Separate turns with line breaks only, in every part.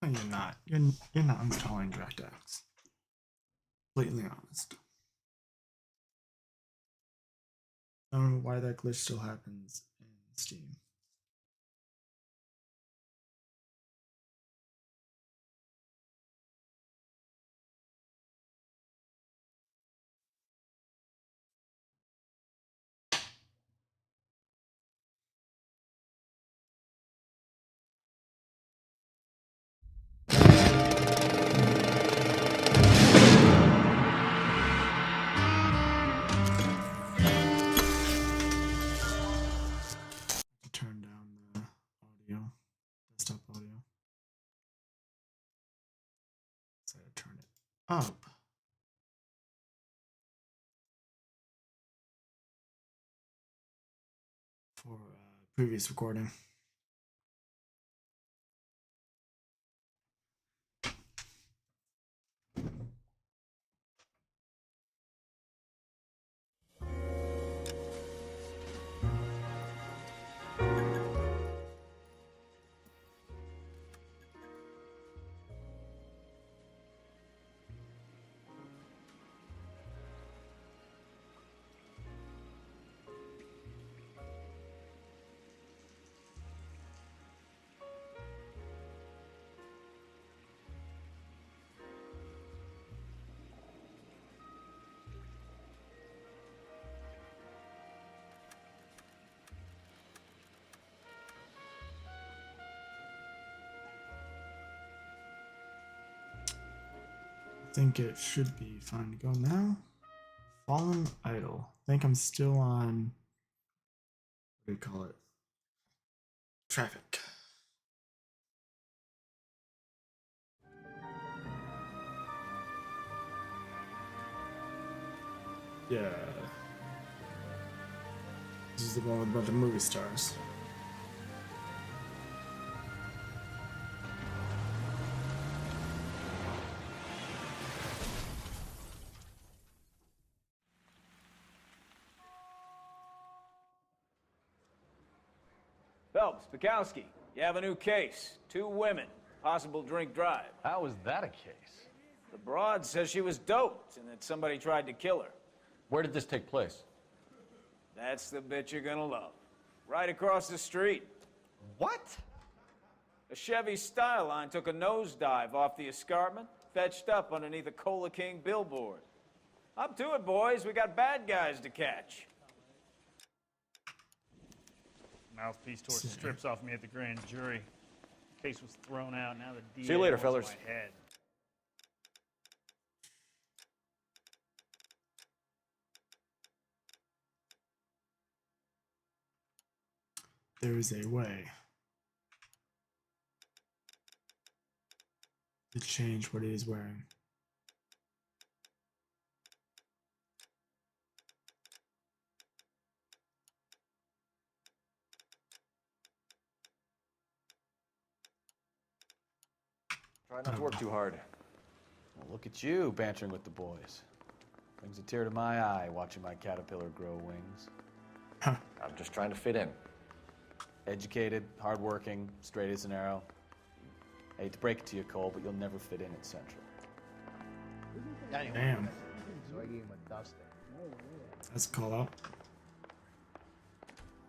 No, you're not. You're not installing DirectX. Blatantly honest. I don't know why that glitch still happens in Steam. Turn down the audio, desktop audio. So I turn it up. For previous recording. I think it should be fine to go now. Fallen Idol. I think I'm still on, what do you call it? Traffic. Yeah. This is the one with a bunch of movie stars.
Phelps, Bukowski, you have a new case. 2 women, possible drink drive.
How is that a case?
The broad says she was doped and that somebody tried to kill her.
Where did this take place?
That's the bit you're gonna love. Right across the street.
What?
A Chevy Styline took a nosedive off the escarpment, fetched up underneath a Cola King billboard. Up to it, boys. We got bad guys to catch.
Mouthpiece tore strips off me at the grand jury. Case was thrown out. Now the DA
See you later,
wants
fellers.
my head.
There is a way to change what he is wearing.
Try not to work too hard. Well, look at you, bantering with the boys. Brings a tear to my eye watching my caterpillar grow wings.
Huh.
I'm just trying to fit in. Educated, hardworking, straight as an arrow. I hate to break it to you, Cole, but you'll never fit in at Central.
Damn.
So I gave him a dusting.
That's a call out.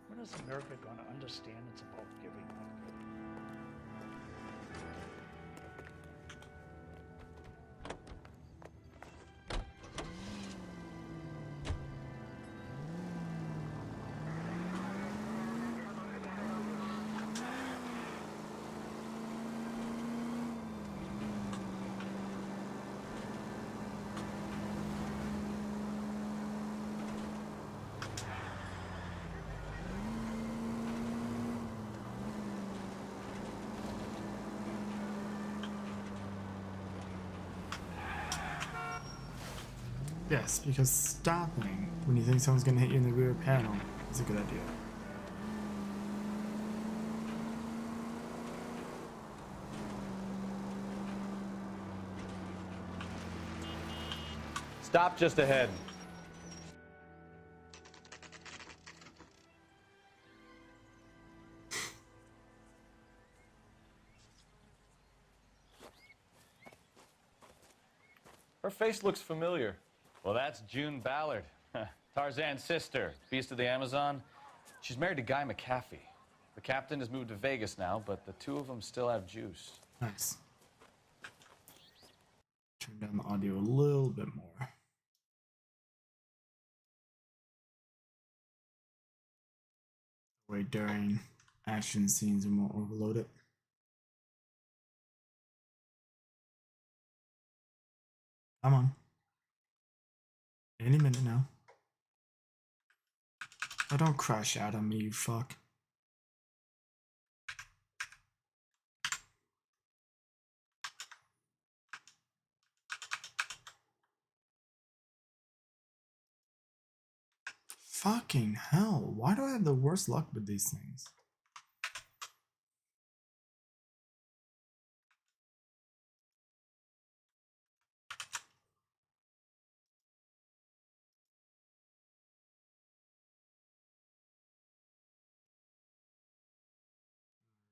When is America going to understand it's about giving, not getting?
Yes, because stopping when you think someone's gonna hit you in the rear panel is a good idea.
Stop just ahead. Her face looks familiar. Well, that's June Ballard, Tarzan's sister, Beast of the Amazon. She's married to Guy McAfee. The captain has moved to Vegas now, but the two of them still have juice.
Nice. Turn down the audio a little bit more. Wait, during action scenes, we won't overload it. Come on. Any minute now. Oh, don't crash out on me, you fuck. Fucking hell, why do I have the worst luck with these things?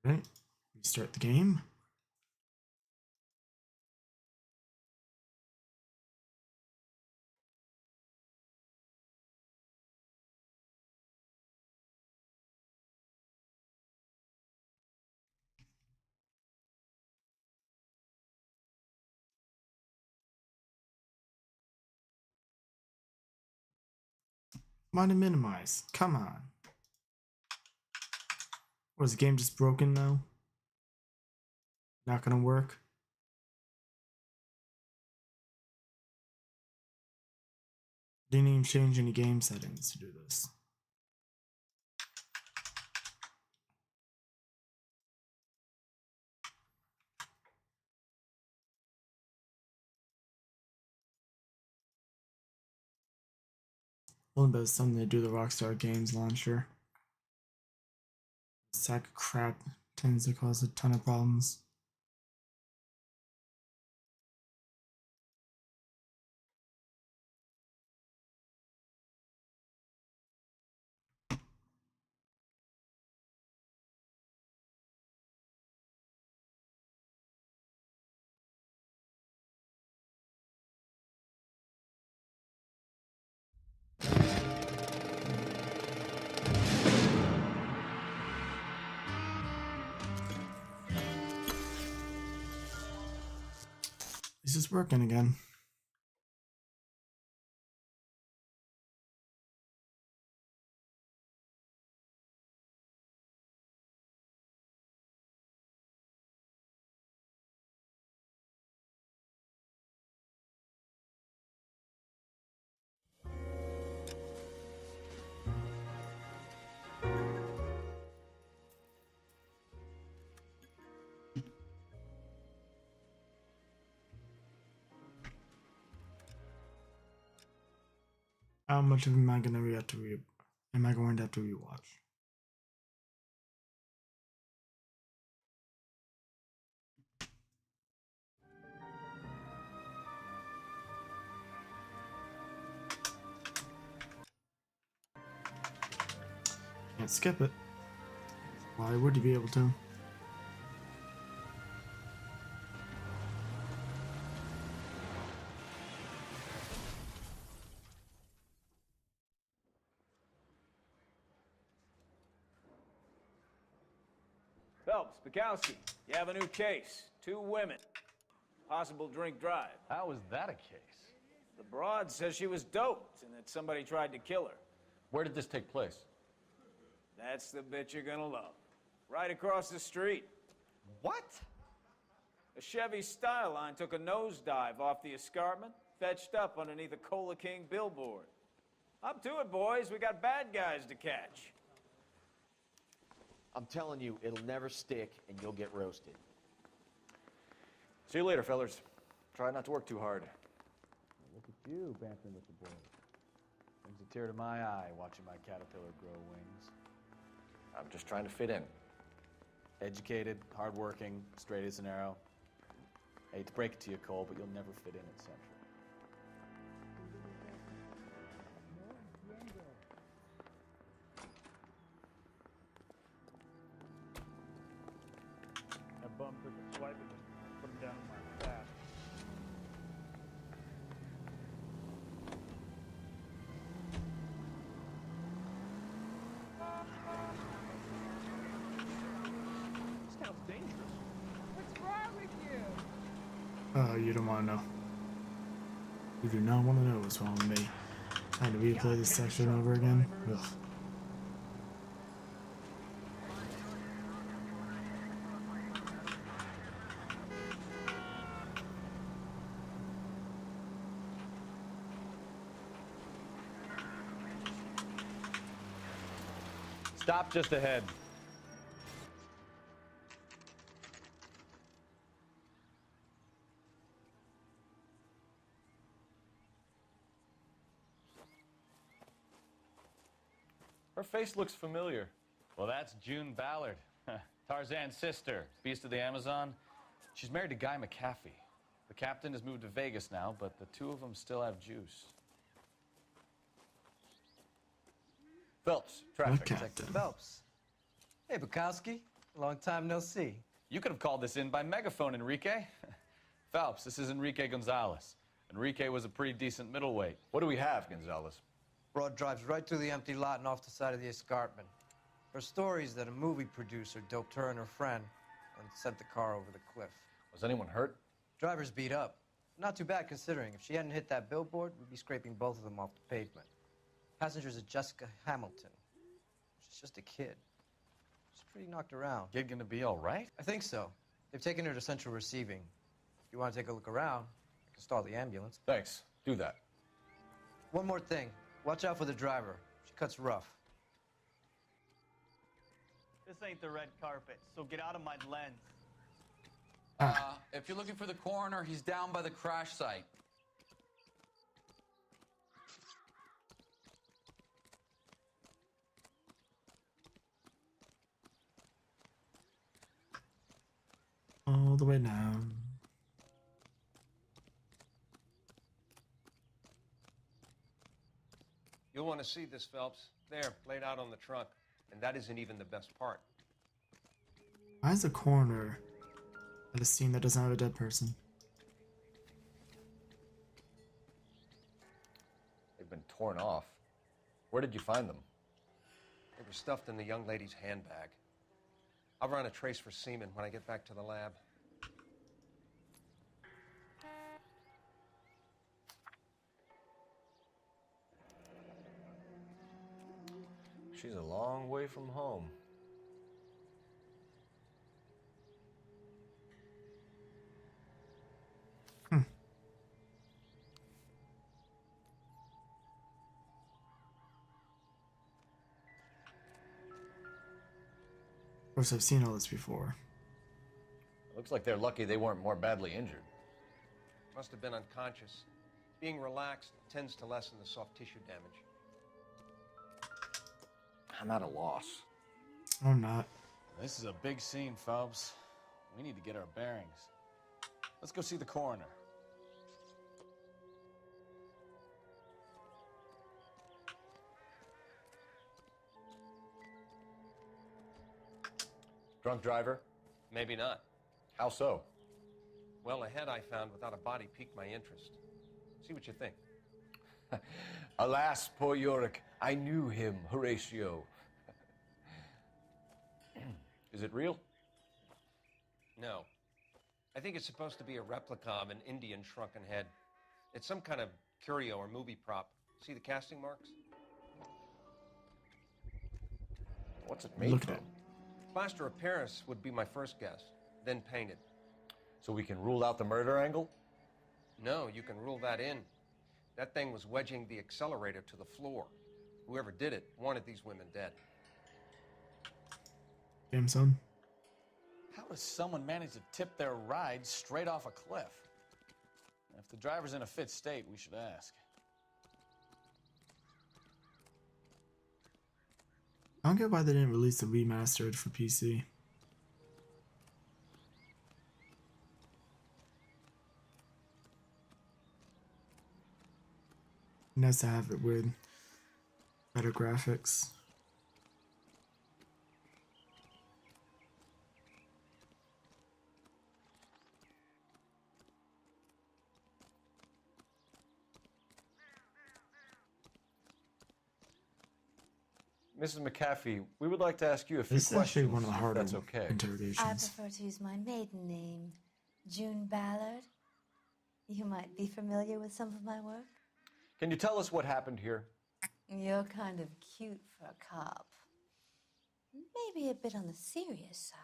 Right, restart the game. Want to minimize? Come on. Was the game just broken now? Not gonna work? Didn't even change any game settings to do this. Only but it's something to do the Rockstar Games launcher. Sack of crap tends to cause a ton of problems. This is working again. How much of am I gonna have to am I going to have to rewatch? Can't skip it. Why would you be able to?
Phelps, Bukowski, you have a new case. 2 women. Possible drink drive.
How is that a case?
The broad says she was doped and that somebody tried to kill her.
Where did this take place?
That's the bit you're gonna love. Right across the street.
What?
A Chevy Styline took a nosedive off the escarpment, fetched up underneath a Cola King billboard. Up to it, boys. We got bad guys to catch.
I'm telling you, it'll never stick and you'll get roasted.
See you later, fellers. Try not to work too hard. Look at you bantering with the boys. Brings a tear to my eye watching my caterpillar grow wings. I'm just trying to fit in. Educated, hardworking, straight as an arrow. Hate to break it to you, Cole, but you'll never fit in at Central.
That bum took a swipe at me, put him down in my fat. else dangerous.
What's wrong with you?
Oh, you don't want to know. You do not want to know what's wrong with me. Trying to replay this section over again. Ugh.
Stop just ahead. Her face looks familiar. Well, that's June Ballard, Tarzan's sister, beast of the Amazon. She's married to Guy McAfee. The captain has moved to Vegas now, but the two of them still have juice. Phelps, traffic.
Okay.
Detective Phelps. Hey, Bukowski. Long time no see.
You could have called this in by megaphone, Enrique. Phelps, this is Enrique Gonzalez. Enrique was a pretty decent middleweight. What do we have, Gonzalez?
Broad drives right through the empty lot and off the side of the escarpment. Her story is that a movie producer doped her and her friend and sent the car over the cliff.
Was anyone hurt?
Driver's beat up. Not too bad considering. If she hadn't hit that billboard, we'd be scraping both of them off the pavement. Passenger's a Jessica Hamilton. She's just a kid. She's pretty knocked around.
Kid gonna be all right?
I think so. They've taken her to central receiving. If you want to take a look around, I can stall the ambulance.
Thanks. Do that.
One more thing. Watch out for the driver. She cuts rough.
This ain't the red carpet, so get out of my lens.
If you're looking for the coroner, he's down by the crash site.
All the way down.
You'll want to see this, Phelps. There, laid out on the trunk. And that isn't even the best part.
Why is the coroner at a scene that doesn't have a dead person?
They've been torn off. Where did you find them?
They were stuffed in the young lady's handbag. I'll run a trace for semen when I get back to the lab.
She's a long way from home.
Of course, I've seen all this before.
Looks like they're lucky they weren't more badly injured.
Must have been unconscious. Being relaxed tends to lessen the soft tissue damage.
I'm at a loss.
I'm not.
This is a big scene, Phelps. We need to get our bearings. Let's go see the coroner. Drunk driver?
Maybe not.
How so?
Well, a head I found without a body piqued my interest. See what you think.
Alas, poor Yorick. I knew him, Horatio. Is it real?
No. I think it's supposed to be a replica of an Indian shrunken head. It's some kind of curio or movie prop. See the casting marks?
What's it made
Look
from?
at it.
Plaster of Paris would be my first guess, then painted.
So we can rule out the murder angle?
No, you can rule that in. That thing was wedging the accelerator to the floor. Whoever did it wanted these women dead.
Damn, son.
How does someone manage to tip their ride straight off a cliff? If the driver's in a fit state, we should ask.
I don't get why they didn't release the remastered for PC. Nice to have it with better graphics.
Mrs. McAfee, we would like to ask you a few
This is actually
questions,
one of the
if
harder
that's okay.
I
interrogations.
prefer to use my maiden name, June Ballard. You might be familiar with some of my work.
Can you tell us what happened here?
You're kind of cute for a cop. Maybe a bit on the serious side.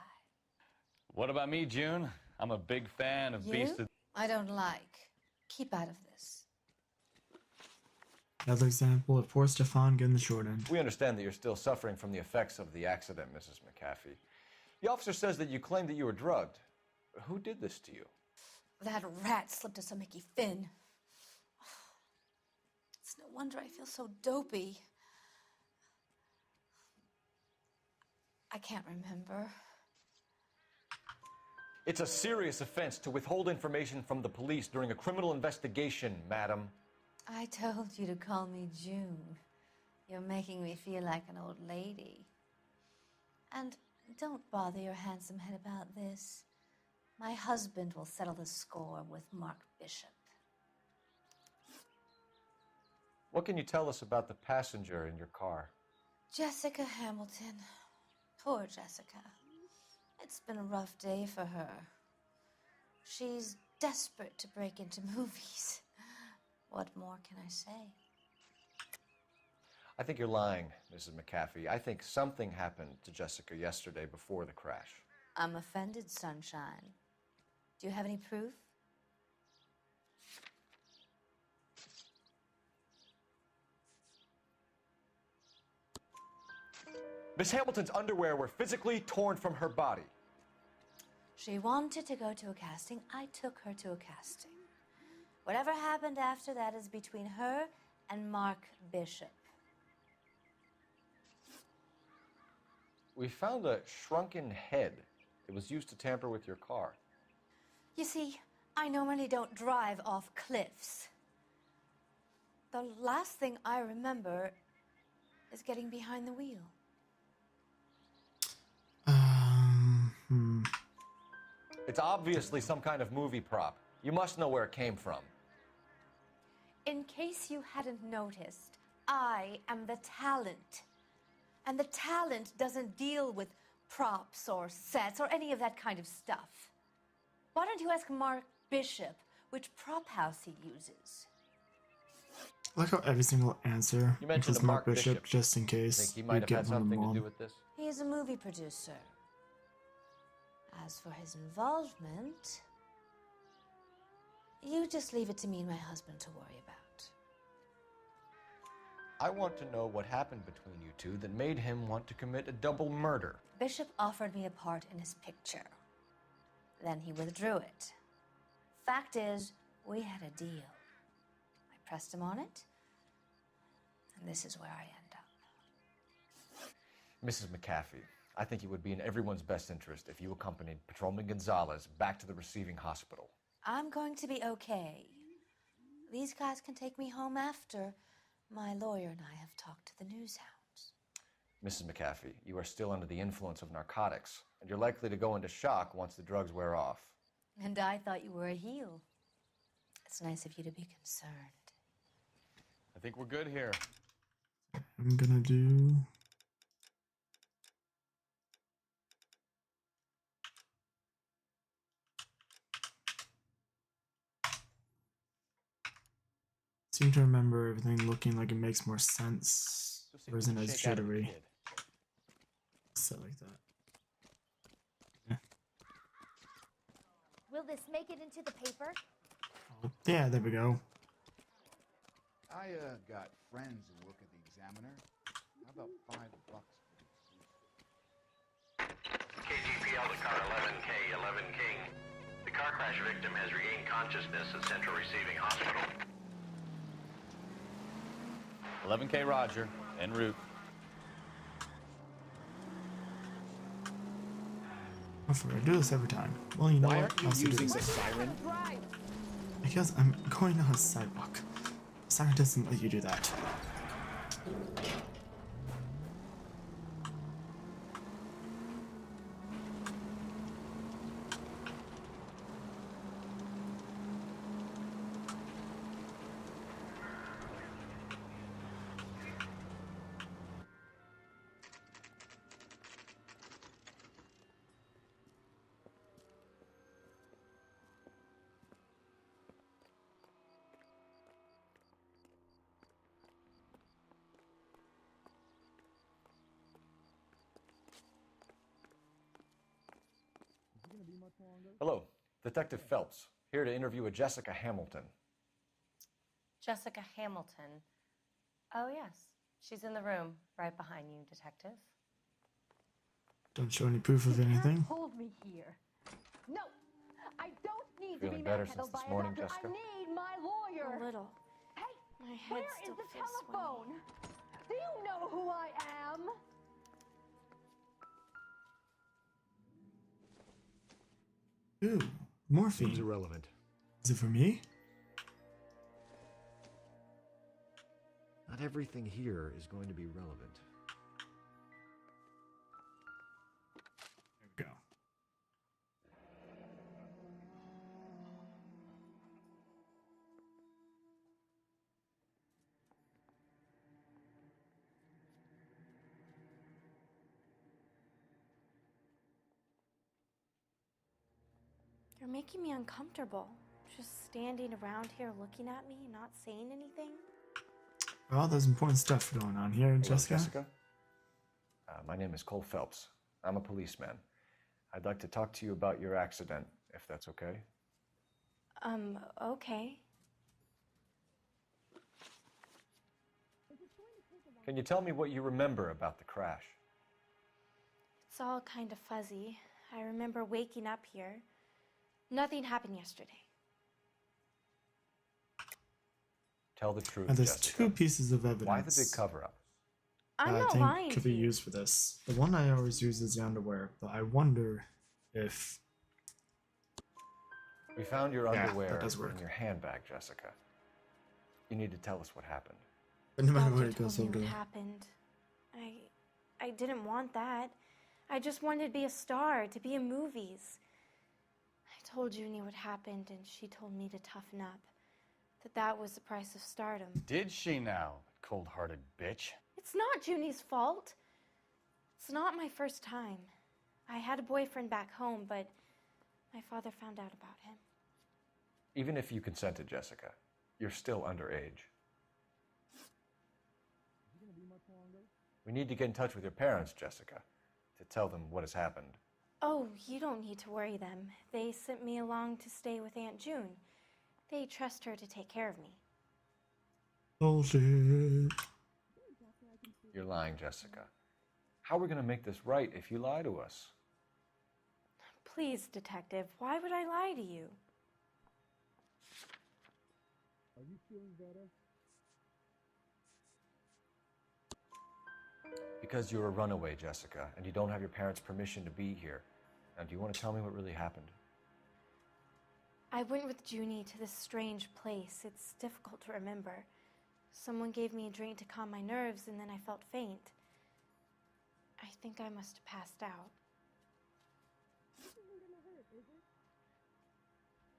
What about me, June? I'm a big fan of Beast of...
I don't like. Keep out of this.
Another example of poor Stefan getting the short end.
We understand that you're still suffering from the effects of the accident, Mrs. McAfee. The officer says that you claimed that you were drugged. Who did this to you?
That rat slipped us a Mickey Finn. It's no wonder I feel so dopey. I can't remember.
It's a serious offense to withhold information from the police during a criminal investigation, madam.
I told you to call me June. You're making me feel like an old lady. And don't bother your handsome head about this. My husband will settle the score with Mark Bishop.
What can you tell us about the passenger in your car?
Jessica Hamilton. Poor Jessica. It's been a rough day for her. She's desperate to break into movies. What more can I say?
I think you're lying, Mrs. McAfee. I think something happened to Jessica yesterday before the crash.
I'm offended, Sunshine. Do you have any proof?
Miss Hamilton's underwear were physically torn from her body.
She wanted to go to a casting. I took her to a casting. Whatever happened after that is between her and Mark Bishop.
We found a shrunken head. It was used to tamper with your car.
You see, I normally don't drive off cliffs. The last thing I remember is getting behind the wheel.
It's obviously some kind of movie prop. You must know where it came from.
In case you hadn't noticed, I am the talent. And the talent doesn't deal with props or sets or any of that kind of stuff. Why don't you ask Mark Bishop which prop house he uses?
I like how every single answer
You mentioned
is
a
Mark
Mark
Bishop,
Bishop.
just in case
Think he
we
might have
get
had
one of them
something to
wrong.
do with this?
He is a movie producer. As for his involvement, you just leave it to me and my husband to worry about.
I want to know what happened between you two that made him want to commit a double murder.
Bishop offered me a part in his picture. Then he withdrew it. Fact is, we had a deal. I pressed him on it, and this is where I end up.
Mrs. McAfee, I think it would be in everyone's best interest if you accompanied Patrolman Gonzalez back to the receiving hospital.
I'm going to be okay. These guys can take me home after. My lawyer and I have talked to the news hounds.
Mrs. McAfee, you are still under the influence of narcotics, and you're likely to go into shock once the drugs wear off.
And I thought you were a heel. It's nice of you to be concerned.
I think we're good here.
I'm gonna do... seem to remember everything looking like it makes more sense, or isn't as jittery. Set like that.
Will this make it into the paper?
Oh, yeah, there we go.
I got friends who work at the Examiner. How about $5 for the
KGPL to car 11K, 11 King. The car crash victim has regained consciousness at Central Receiving Hospital.
11K Roger, en route.
I do this every time. Well, you know
Why
what?
aren't you
I'll also do
using
this.
the siren?
Because I'm going on a sidewalk. Siren doesn't let you do that.
Hello, Detective Phelps, here to interview a Jessica Hamilton.
Jessica Hamilton. Oh, yes. She's in the room right behind you, Detective.
Don't show any proof of anything.
Hold me here. No, I don't need
Feeling
to be
better
manhandled
since this
by
morning,
a doctor.
Jessica?
I need my lawyer.
A little.
Hey,
My head
where
still
is the
feels
telephone? Do you know who I am?
Ooh, morphine.
Seems irrelevant.
Is it for me?
Not everything here is going to be relevant.
There we go.
You're making me uncomfortable. Just standing around here looking at me, not saying anything.
Well, there's important stuff going on here,
Hello,
Jessica.
My name is Cole Phelps. I'm a policeman. I'd like to talk to you about your accident, if that's okay.
Okay.
Can you tell me what you remember about the crash?
It's all kind of fuzzy. I remember waking up here. Nothing happened yesterday.
Tell the truth,
Now, there's
Jessica.
two pieces of evidence.
Why the big cover-up?
I'm
I
not
think
lying
could
to
be
you.
used for this. The one I always use is the underwear, but I wonder if
We found your
Yeah,
underwear
that does work.
in your handbag, Jessica. You need to tell us what happened.
But no matter
Doctor
what, it
told
goes
me
over.
what happened. I didn't want that. I just wanted to be a star, to be in movies. I told Junie what happened, and she told me to toughen up. That was the price of stardom.
Did she now, cold-hearted bitch?
It's not Junie's fault. It's not my first time. I had a boyfriend back home, but my father found out about him.
Even if you consented, Jessica, you're still underage. We need to get in touch with your parents, Jessica, to tell them what has happened.
Oh, you don't need to worry them. They sent me along to stay with Aunt June. They trust her to take care of me.
Bullshit.
You're lying, Jessica. How are we going to make this right if you lie to us?
Please, Detective, why would I lie to you?
Are you feeling better?
Because you're a runaway, Jessica, and you don't have your parents' permission to be here. Now, do you want to tell me what really happened?
I went with Junie to this strange place. It's difficult to remember. Someone gave me a drink to calm my nerves, and then I felt faint. I think I must have passed out.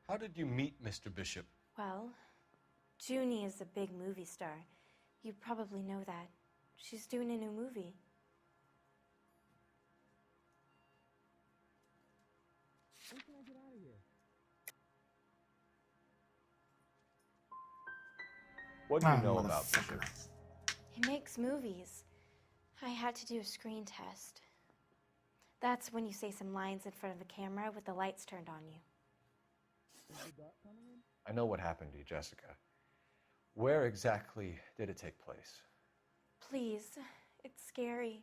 How did you meet Mr. Bishop?
Well, Junie is a big movie star. You probably know that. She's doing a new movie.
When can I get out of here?
What do you know about
motherfucker.
Bishop?
He makes movies. I had to do a screen test. That's when you say some lines in front of the camera with the lights turned on you.
I know what happened to you, Jessica. Where exactly did it take place?
Please, it's scary.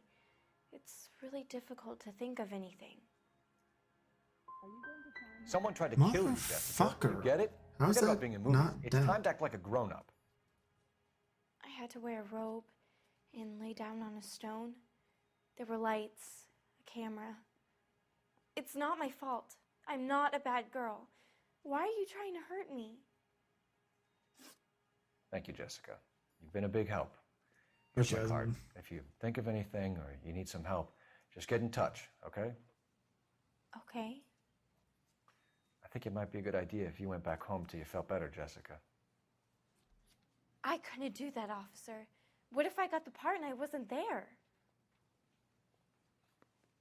It's really difficult to think of anything.
Someone tried to kill you, Jessica.
Motherfucker.
You get it?
How's
Forget about
that
being in movies.
not
It's
dead?
time to act like a grown-up.
I had to wear a robe and lay down on a stone. There were lights, a camera. It's not my fault. I'm not a bad girl. Why are you trying to hurt me?
Thank you, Jessica. You've been a big help. Here's my card.
Jasmine.
If you think of anything or you need some help, just get in touch, okay?
Okay.
I think it might be a good idea if you went back home till you felt better, Jessica.
I couldn't do that, officer. What if I got the part and I wasn't there?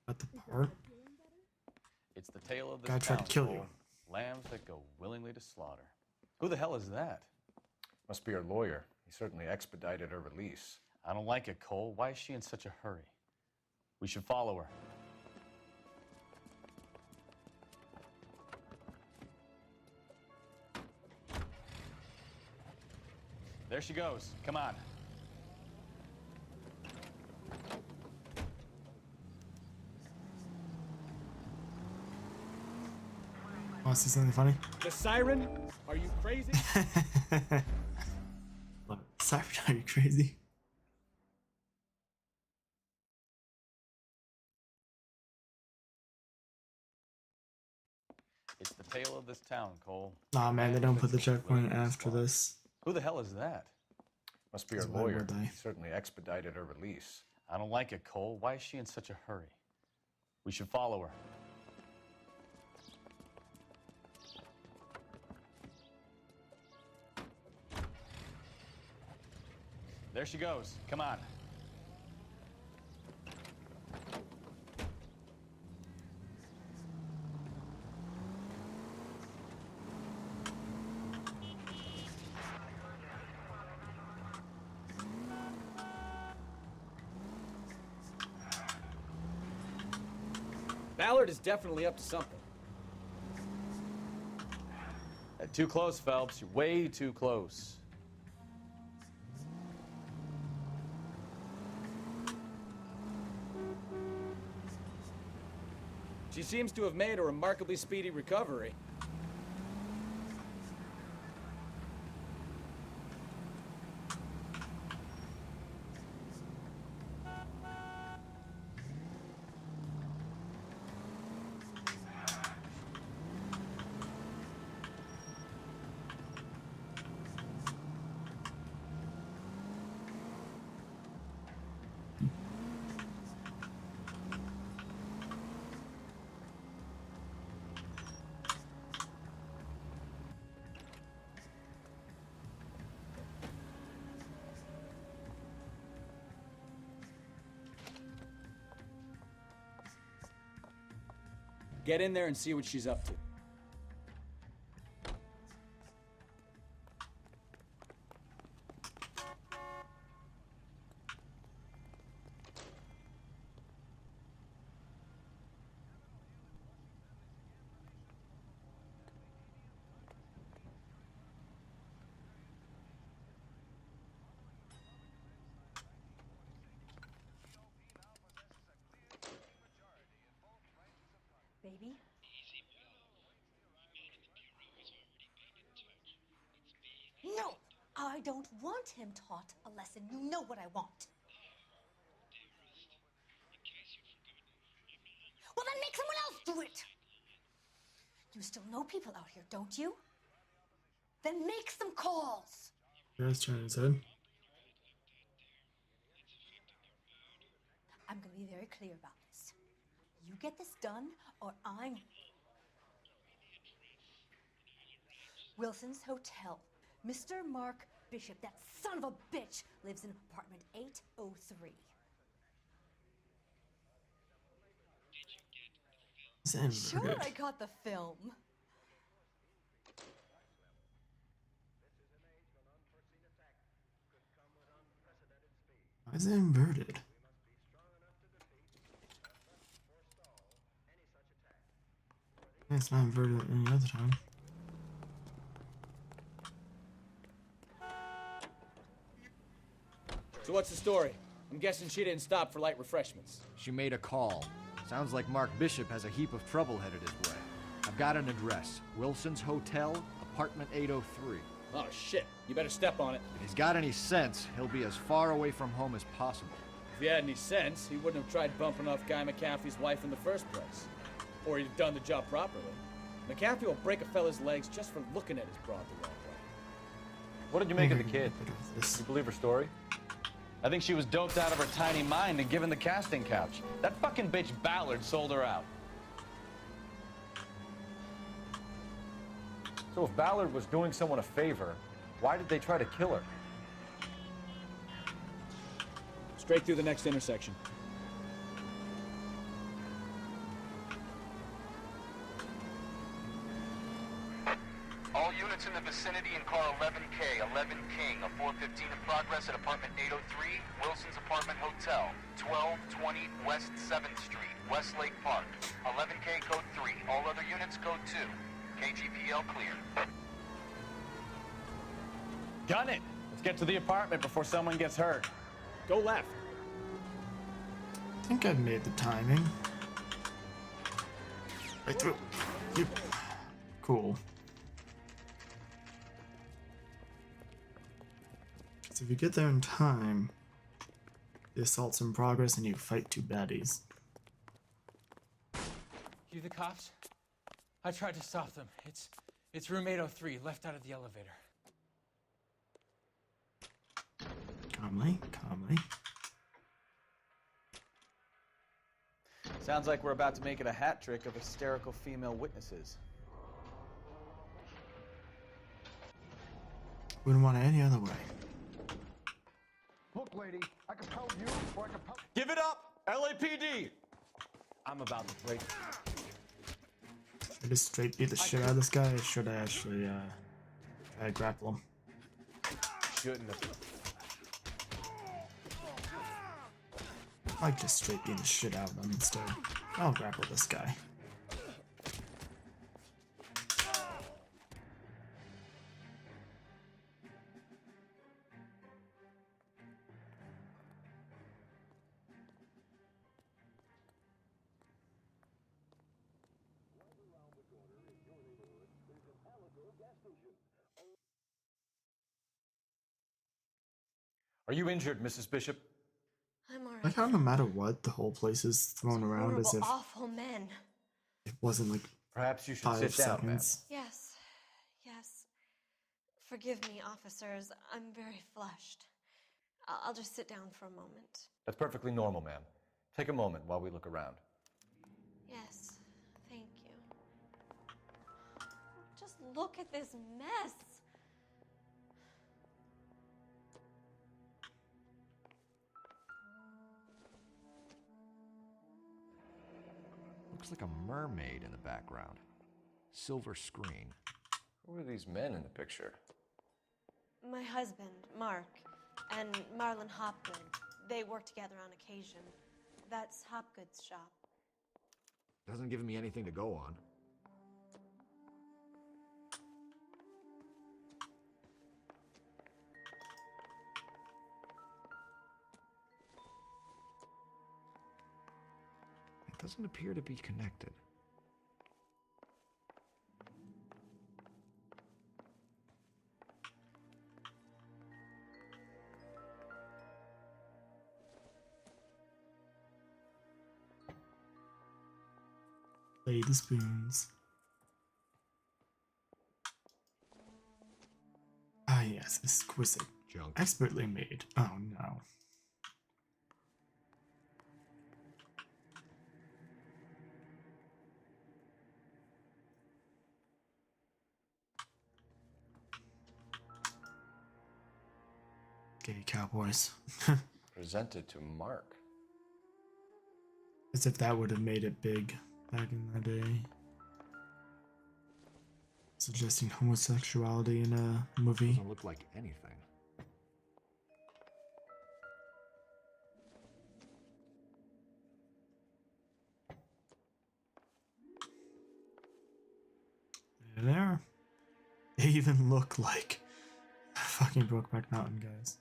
At the part?
It's the tale of this
Guy tried to kill you.
townsfolk, lambs that go willingly to slaughter. Who the hell is that?
Must be her lawyer. He certainly expedited her release.
I don't like it, Cole. Why is she in such a hurry? We should follow her. There she goes. Come on.
Want to see something funny?
The siren? Are you crazy?
What? Siren, are you crazy?
It's the tale of this town, Cole.
Nah, man, they don't put the checkpoint after this.
Who the hell is that?
Must be her
Why
lawyer.
would they?
He certainly expedited her release.
I don't like it, Cole. Why is she in such a hurry? We should follow her. There she goes. Come on.
Ballard is definitely up to something.
Too close, Phelps. You're way too close.
She seems to have made a remarkably speedy recovery. Get in there and see what she's up to.
Baby? No! I don't want him taught a lesson. You know what I want. Well, then make someone else do it! You still know people out here, don't you? Then make some calls!
You guys trying his head?
I'm gonna be very clear about this. You get this done, or I'm... Wilson's Hotel. Mr. Mark Bishop, that son of a bitch, lives in apartment 803. Sure, I got the film.
Why is it inverted? It's not inverted any other time.
So what's the story? I'm guessing she didn't stop for light refreshments.
She made a call. Sounds like Mark Bishop has a heap of trouble headed his way. I've got an address. Wilson's Hotel, apartment 803.
Oh, shit. You better step on it.
If he's got any sense, he'll be as far away from home as possible.
If he had any sense, he wouldn't have tried bumping off Guy McCaffrey's wife in the first place. Or he'd have done the job properly. McCaffrey will break a fella's legs just for looking at his broad the wrong way.
What did you make of the kid? You believe her story?
I think she was doped out of her tiny mind and given the casting couch. That fucking bitch Ballard sold her out.
So if Ballard was doing someone a favor, why did they try to kill her?
Straight through the next intersection.
All units in the vicinity in car 11K, 11 King, a 415 in progress at apartment 803, Wilson's Apartment Hotel, 1220 West 7th Street, Westlake Park. 11K code 3, all other units code 2. KGPL clear.
Gun it! Let's get to the apartment before someone gets hurt.
Go left.
I think I've made the timing. Right through. Yep. Cool. So if you get there in time, the assault's in progress and you fight two baddies.
You the cops? I tried to stop them. It's room 803, left out of the elevator.
Calmly, calmly.
Sounds like we're about to make it a hat trick of hysterical female witnesses.
Wouldn't want it any other way.
Look, lady, I can pelt you, or I can pelt...
Give it up! LAPD! I'm about to break.
I just straight beat the shit out of this guy. Or should I actually, try to grapple him?
Shouldn't have.
I like just straight beating the shit out of him instead. I'll grapple this guy.
Are you injured, Mrs. Bishop?
I'm alright.
Like how no matter what, the whole place is thrown around as if
Awful men.
it wasn't like
Perhaps you should
5
sit down, ma'am.
seconds.
Yes. Yes. Forgive me, officers. I'm very flushed. I'll just sit down for a moment.
That's perfectly normal, ma'am. Take a moment while we look around.
Yes. Thank you. Just look at this mess.
Looks like a mermaid in the background. Silver screen.
Who are these men in the picture?
My husband, Mark, and Marlon Hopgood. They work together on occasion. That's Hopgood's shop.
Doesn't give me anything to go on. It doesn't appear to be connected.
Play the spoons. Ah yes, exquisite.
Junk.
Expertly made. Oh no. Gay cowboys.
Presented to Mark.
As if that would have made it big back in the day. Suggesting homosexuality in a movie.
Doesn't look like anything.
There. They even look like fucking Brokeback Mountain guys.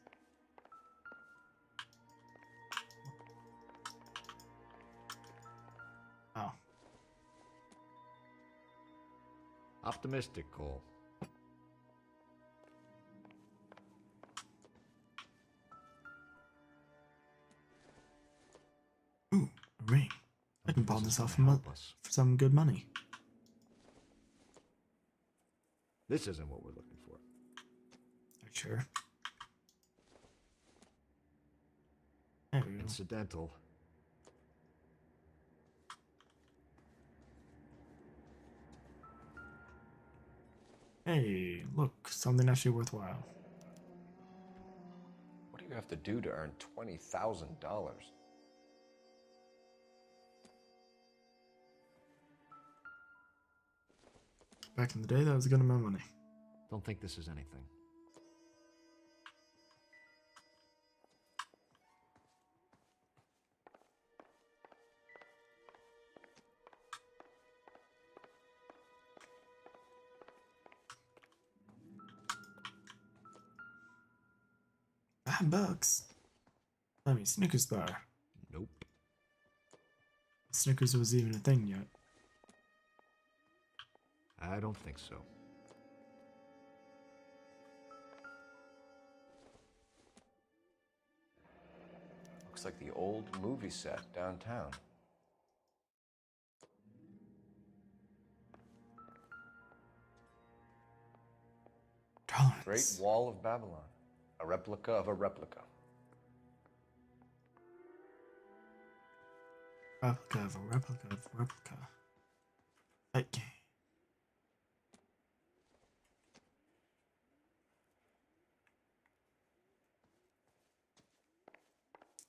Oh.
Optimistic, Cole.
Ooh, a ring. I can pawn this off for some good money.
This isn't what we're looking for.
Sure. There we go.
Incidental.
Hey, look, something actually worthwhile.
What do you have to do to earn $20,000?
Back in the day, that was a good amount of money.
Don't think this is anything.
$9. I mean, Snickers bar.
Nope.
Snickers was even a thing yet.
I don't think so.
Looks like the old movie set downtown.
Tolerance.
Great Wall of Babylon. A replica of a replica.
Replica of a replica of a replica. Fight game.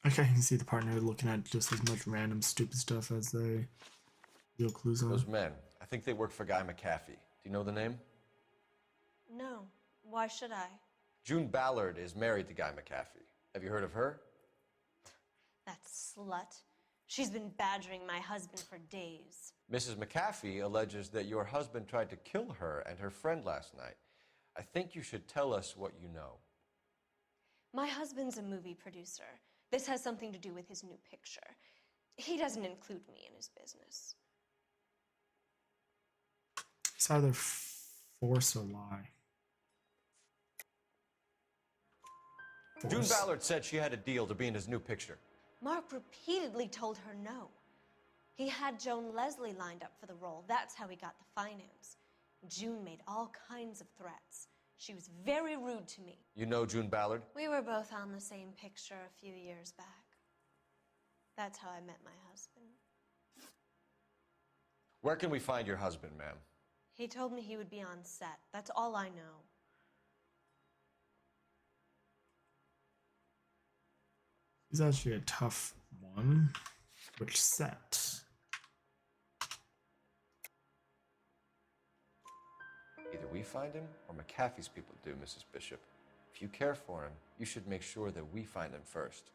Okay, I can see the partner looking at just as much random stupid stuff as they deal clues on.
Those men, I think they work for Guy McAfee. Do you know the name?
No. Why should I?
June Ballard is married to Guy McAfee. Have you heard of her?
That slut. She's been badgering my husband for days.
Mrs. McAfee alleges that your husband tried to kill her and her friend last night. I think you should tell us what you know.
My husband's a movie producer. This has something to do with his new picture. He doesn't include me in his business.
It's either force or lie.
June Ballard said she had a deal to be in his new picture.
Mark repeatedly told her no. He had Joan Leslie lined up for the role. That's how he got the finance. June made all kinds of threats. She was very rude to me.
You know June Ballard?
We were both on the same picture a few years back. That's how I met my husband.
Where can we find your husband, ma'am?
He told me he would be on set. That's all I know.
He's actually a tough one. Which set?
Either we find him or McAfee's people do, Mrs. Bishop. If you care for him, you should make sure that we find him first.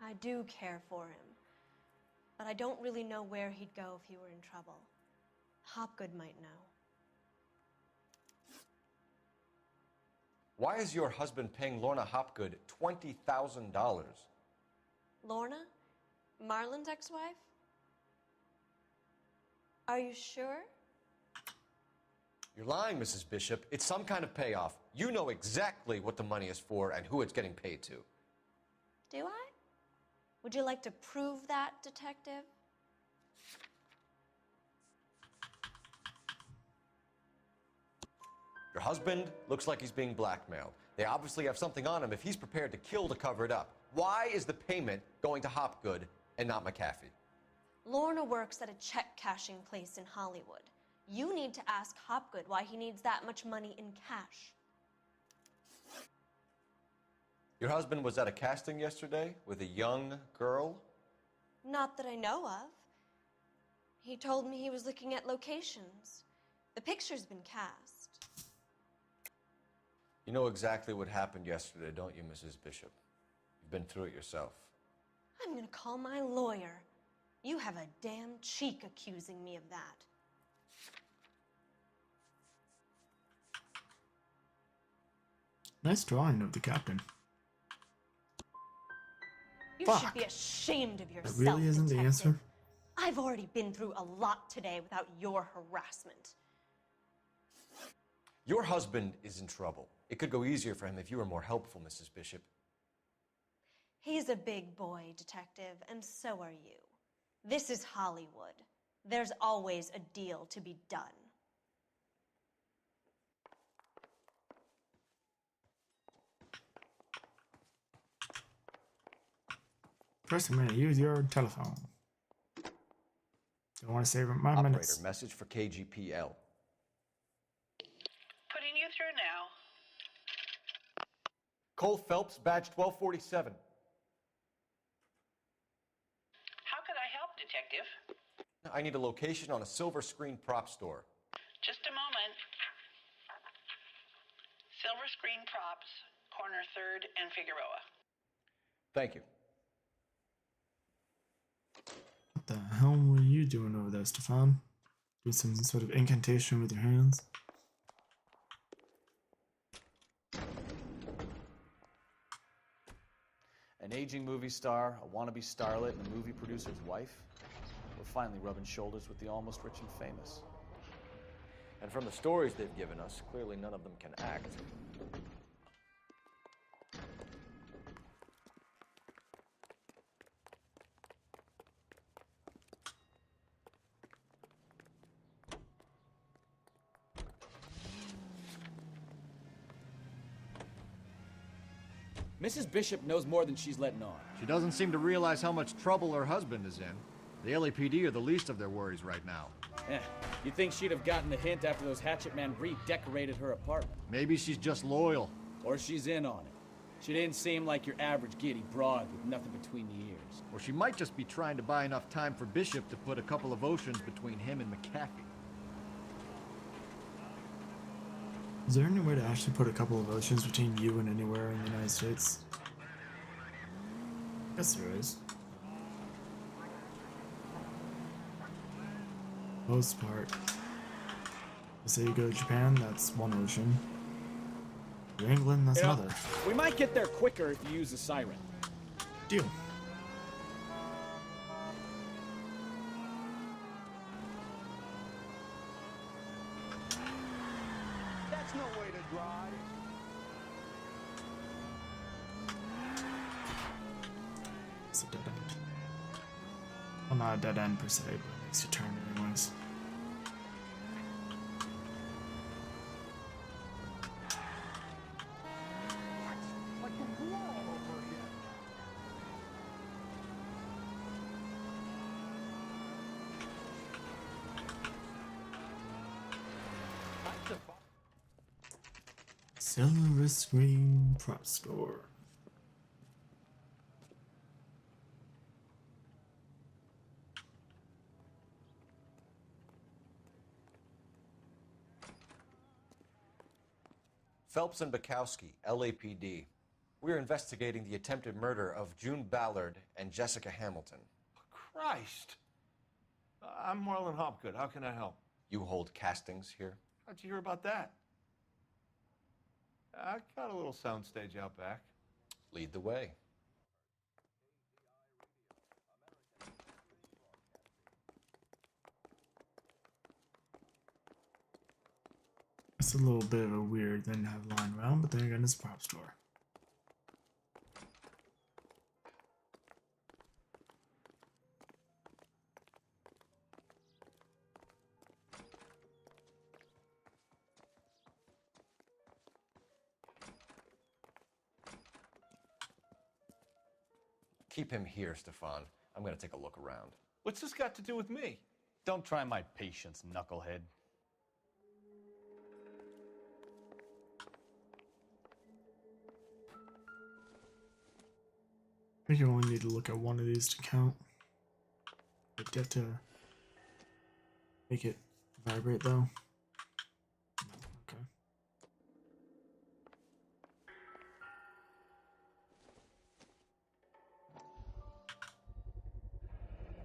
I do care for him, but I don't really know where he'd go if he were in trouble. Hopgood might know.
Why is your husband paying Lorna Hopgood $20,000?
Lorna? Marlon's ex-wife? Are you sure?
You're lying, Mrs. Bishop. It's some kind of payoff. You know exactly what the money is for and who it's getting paid to.
Do I? Would you like to prove that, detective?
Your husband looks like he's being blackmailed. They obviously have something on him if he's prepared to kill to cover it up. Why is the payment going to Hopgood and not McAfee?
Lorna works at a check-cashing place in Hollywood. You need to ask Hopgood why he needs that much money in cash.
Your husband was at a casting yesterday with a young girl?
Not that I know of. He told me he was looking at locations. The picture's been cast.
You know exactly what happened yesterday, don't you, Mrs. Bishop? You've been through it yourself.
I'm gonna call my lawyer. You have a damn cheek accusing me of that.
Nice drawing of the captain.
You
Fuck.
should be ashamed of yourself,
That really isn't the
detective.
answer.
I've already been through a lot today without your harassment.
Your husband is in trouble. It could go easier for him if you were more helpful, Mrs. Bishop.
He's a big boy, detective, and so are you. This is Hollywood. There's always a deal to be done.
First, I'm going to use your telephone. Don't want to save my
Operator,
minutes.
message for KGPL.
Putting you through now.
Cole Phelps, badge 1247.
How could I help, Detective?
I need a location on a silver screen prop store.
Just a moment. Silver Screen Props, corner 3rd and Figueroa.
Thank you.
What the hell were you doing over there, Stefan? Doing some sort of incantation with your hands?
aging movie star, a wannabe starlet, and a movie producer's wife. We're finally rubbing shoulders with the almost rich and famous.
And from the stories they've given us, clearly none of them can act.
Mrs. Bishop knows more than she's letting on.
She doesn't seem to realize how much trouble her husband is in. The LAPD are the least of their worries right now.
You'd think she'd have gotten the hint after those Hatchet Men redecorated her apartment.
Maybe she's just loyal.
Or she's in on it. She didn't seem like your average giddy broad with nothing between the ears.
Or she might just be trying to buy enough time for Bishop to put a couple of oceans between him and McAfee.
Is there any way to actually put a couple of oceans between you and anywhere in the United States? Yes, there is. Most part. Say you go to Japan, that's one ocean. Go to England, that's another.
We might get there quicker if you use the siren.
Deal.
That's no way to drive.
It's a dead end. Well, not a dead end per se, but it makes you turn anyways.
Like a wall over here.
Silver screen prop score.
Phelps and Bukowski, LAPD. We're investigating the attempted murder of June Ballard and Jessica Hamilton.
Christ. I'm Marlon Hopgood. How can I help?
You hold castings here?
How'd you hear about that? I got a little soundstage out back.
Lead the way.
It's a little bit of a weird thing to have lying around, but then again, it's a prop store.
Keep him here, Stefan. I'm gonna take a look around.
What's this got to do with me?
Don't try my patience, knucklehead.
I think you only need to look at one of these to count. But get to make it vibrate though. Okay.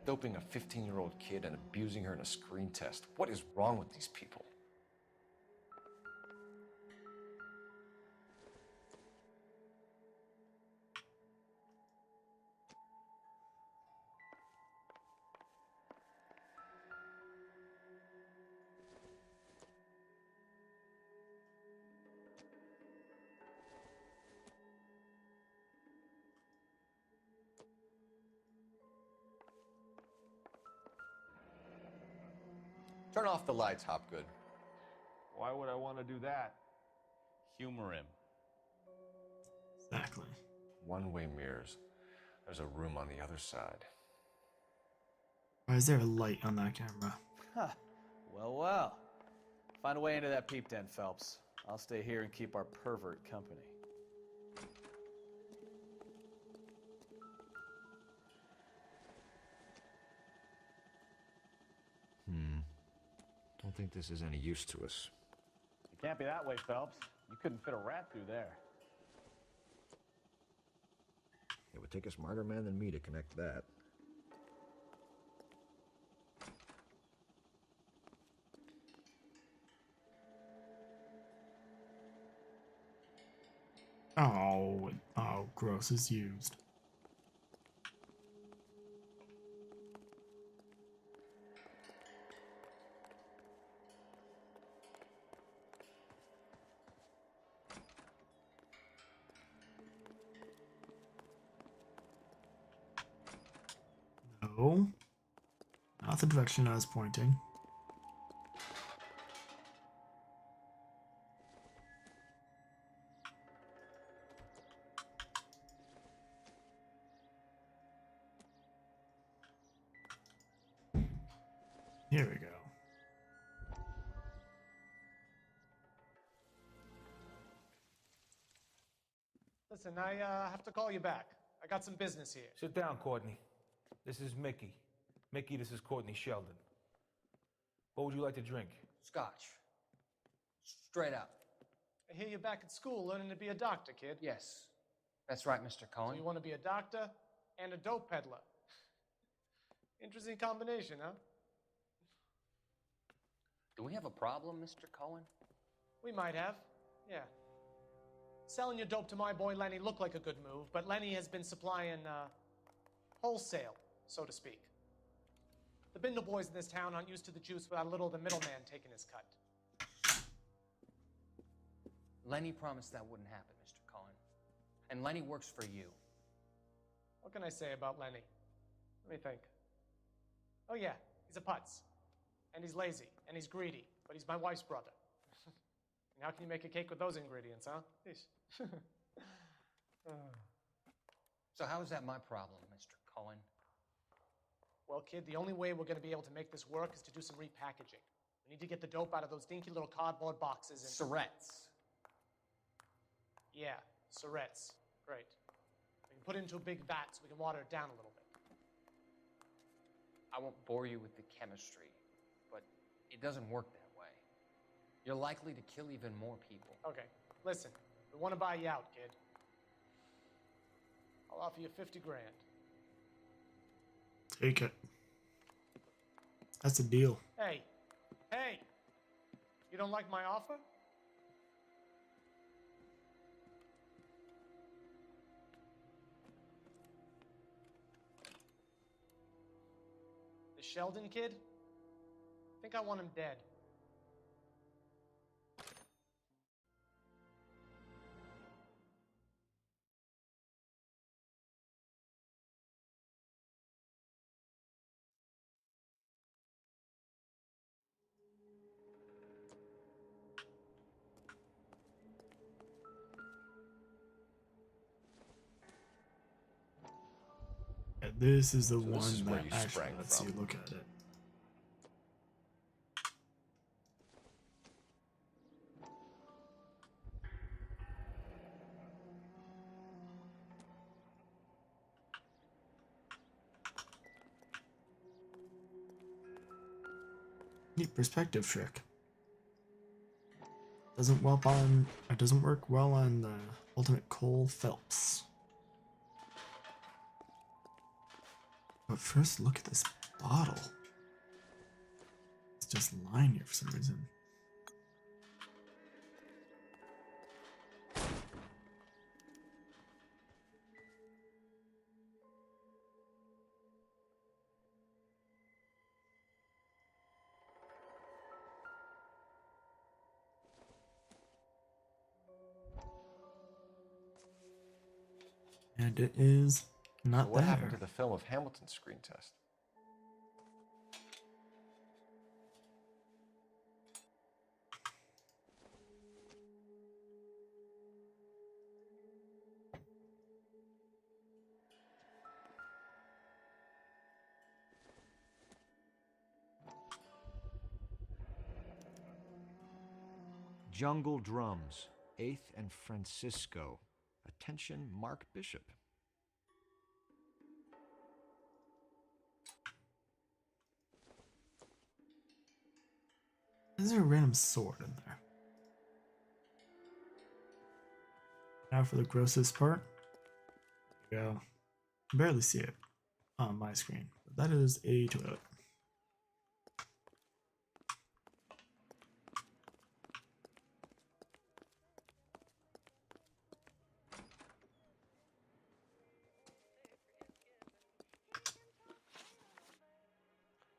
Doping a 15-year-old kid and abusing her in a screen test. What is wrong with these people? Turn off the lights, Hopgood.
Why would I want to do that?
Humor him.
Exactly.
One-way mirrors. There's a room on the other side.
Why is there a light on that camera?
Huh. Well, well. Find a way into that peep den, Phelps. I'll stay here and keep our pervert company.
Don't think this is any use to us.
It can't be that way, Phelps. You couldn't fit a rat through there.
It would take a smarter man than me to connect that.
Oh, gross is used. So, not the direction I was pointing. Here we go.
Listen, I have to call you back. I got some business here.
Sit down, Courtney. This is Mickey. Mickey, this is Courtney Sheldon. What would you like to drink?
Scotch. Straight up.
I hear you're back at school learning to be a doctor, kid.
Yes. That's right, Mr. Cohen.
So you want to be a doctor and a dope peddler. Interesting combination, huh?
Do we have a problem, Mr. Cohen?
We might have, yeah. Selling your dope to my boy Lenny looked like a good move, but Lenny has been supplying, wholesale, so to speak. The Bindle boys in this town aren't used to the juice without a little of the middleman taking his cut.
Lenny promised that wouldn't happen, Mr. Cohen. And Lenny works for you.
What can I say about Lenny? Let me think. Oh yeah, he's a putz. And he's lazy, and he's greedy, but he's my wife's brother. And how can you make a cake with those ingredients, huh? Yeesh.
So how is that my problem, Mr. Cohen?
Well, kid, the only way we're going to be able to make this work is to do some repackaging. We need to get the dope out of those dinky little cardboard boxes and...
Surrettes.
Yeah, surrettes. Great. We can put it into a big vat so we can water it down a little bit.
I won't bore you with the chemistry, but it doesn't work that way. You're likely to kill even more people.
Okay, listen. We want to buy you out, kid. I'll offer you 50 grand.
Take it. That's a deal.
Hey! Hey! You don't like my offer? The Sheldon kid? I think I want him dead.
Yeah, this is the
So
one
this is where
that
you
actually
sprang
lets
from.
you look at it. Neat perspective trick. Doesn't work well on the Ultimate Cole Phelps. But first, look at this bottle. It's just lying here for some reason. And it is not
So what
there.
happened to the film of Hamilton's screen test?
Jungle Drums, 8th and Francisco. Attention, Mark Bishop.
Is there a random sword in there? Now for the grossest part. There we go. I barely see it on my screen, but that is a toilet.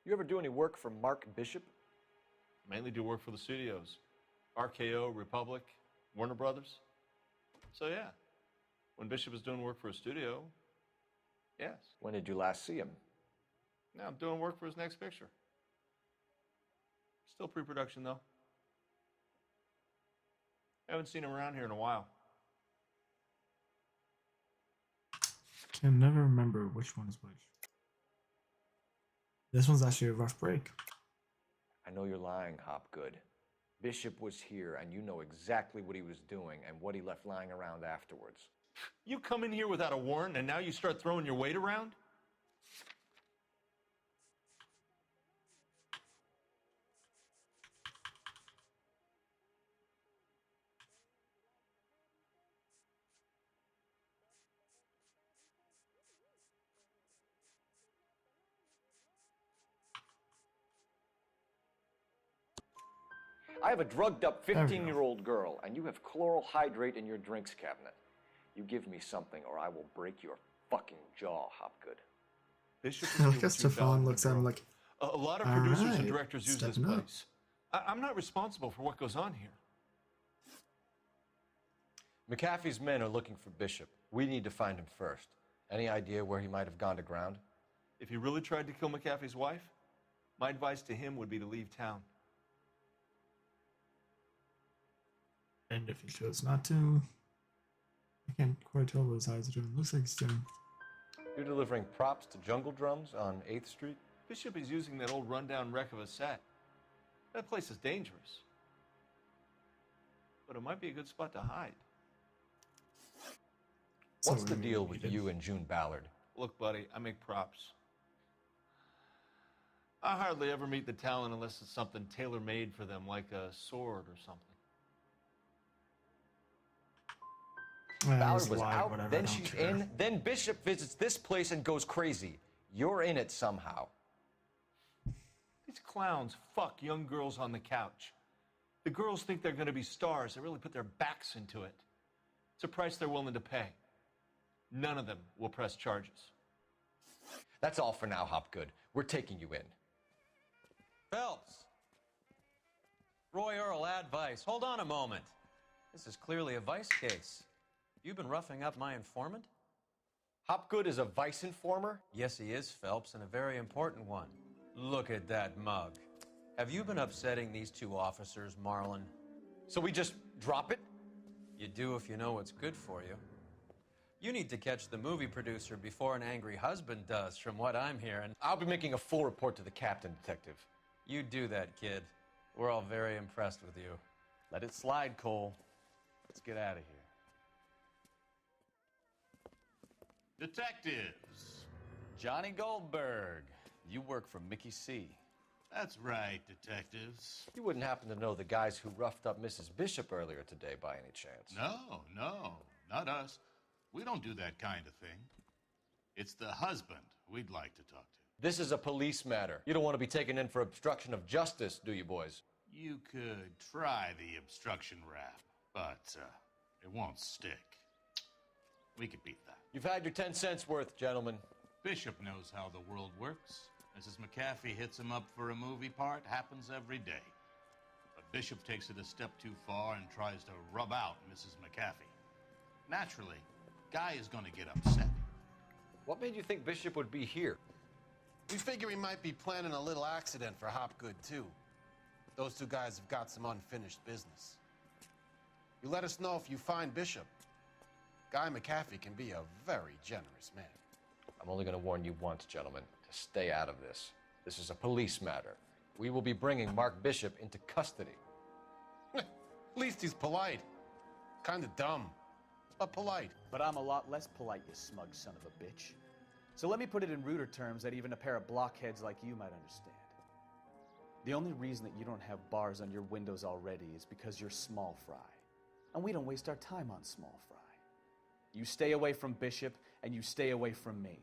You ever do any work for Mark Bishop?
Mainly do work for the studios. RKO, Republic, Warner Brothers. So yeah, when Bishop was doing work for a studio, yes.
When did you last see him?
Now I'm doing work for his next picture. Still pre-production, though. Haven't seen him around here in a while.
Can never remember which one is which. This one's actually a rough break.
I know you're lying, Hopgood. Bishop was here, and you know exactly what he was doing and what he left lying around afterwards.
You come in here without a warrant, and now you start throwing your weight around?
I have a drugged up 15-year-old girl, and you have chloral hydrate in your drinks cabinet. You give me something, or I will break your fucking jaw, Hopgood.
Bishop
I like how Stefan looks at him like,
a lot of
"All
producers
right,
and directors use this
stepping up."
place. I'm not responsible for what goes on here.
McAfee's men are looking for Bishop. We need to find him first. Any idea where he might have gone to ground?
If he really tried to kill McAfee's wife, my advice to him would be to leave town.
And if he chose not to, I can't quite tell what his eyes are doing. Looks like he's doing.
You're delivering props to Jungle Drums on 8th Street?
Bishop is using that old rundown wreck of a set. That place is dangerous. But it might be a good spot to hide.
What's the deal with you and June Ballard?
Look, buddy, I make props. I hardly ever meet the talent unless it's something tailor-made for them, like a sword or something.
Ballard was out, then she's in, then Bishop visits this place and goes crazy. You're in it somehow.
These clowns fuck young girls on the couch. The girls think they're going to be stars. They really put their backs into it. It's a price they're willing to pay. None of them will press charges.
That's all for now, Hopgood. We're taking you in.
Phelps. Roy Earl, advice. Hold on a moment. This is clearly a vice case. You've been roughing up my informant?
Hopgood is a vice informer?
Yes, he is, Phelps, and a very important one. Look at that mug. Have you been upsetting these two officers, Marlon?
So we just drop it?
You do if you know what's good for you. You need to catch the movie producer before an angry husband does, from what I'm hearing.
I'll be making a full report to the captain, Detective.
You do that, kid. We're all very impressed with you.
Let it slide, Cole. Let's get out of here.
Detectives.
Johnny Goldberg. You work for Mickey C.
That's right, detectives.
You wouldn't happen to know the guys who roughed up Mrs. Bishop earlier today by any chance?
No, not us. We don't do that kind of thing. It's the husband we'd like to talk to.
This is a police matter. You don't want to be taken in for obstruction of justice, do you, boys?
You could try the obstruction rap, but it won't stick. We could beat that.
You've had your 10 cents worth, gentlemen.
Bishop knows how the world works. Mrs. McAfee hits him up for a movie part. Happens every day. But Bishop takes it a step too far and tries to rub out Mrs. McAfee. Naturally, Guy is going to get upset.
What made you think Bishop would be here?
We figure he might be planning a little accident for Hopgood, too. Those two guys have got some unfinished business. You let us know if you find Bishop. Guy McAfee can be a very generous man.
I'm only going to warn you once, gentlemen, to stay out of this. This is a police matter. We will be bringing Mark Bishop into custody.
At least he's polite. Kind of dumb, but polite.
But I'm a lot less polite, you smug son of a bitch. So let me put it in ruder terms that even a pair of blockheads like you might understand. The only reason that you don't have bars on your windows already is because you're small fry. And we don't waste our time on small fry. You stay away from Bishop, and you stay away from me.